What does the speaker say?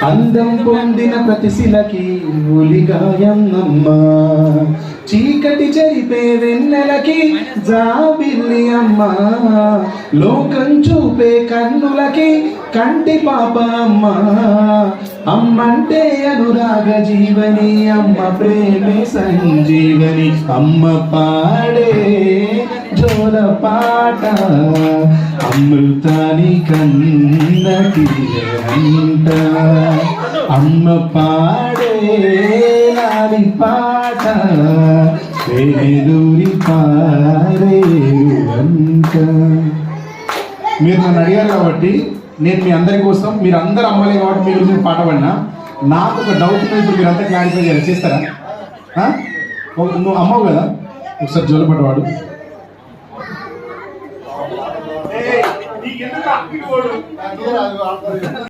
అందం పొందిన ప్రతిశిలకి ఉలిగాయం అమ్మా, చీకటి చెరిపే వెన్నెలకి జాబిల్లి అమ్మా, లోకం చూపే కన్నులకి కంటి పాప అమ్మా, అమ్మంటే అనురాగ జీవని, అమ్మ ప్రేమే సంజీవని, అమ్మ పాడే జోల పాట అమృతాని కన్నటి అంట, అమ్మ పాడే లాలి పాట పేదూరి పారేంట. మీరు నన్ను అడిగారు కాబట్టి నేను మీ అందరి కోసం, మీరు అందరు అమ్మలే కాబట్టి మీ గురించి పాట పడినా. నాకు ఒక డౌట్ ఉంది, ఇప్పుడు మీరు అంతా క్లారిఫై చేయాలి, చేస్తారా? నువ్వు అమ్మవు కదా, ఒకసారి జోలపాట వాడు.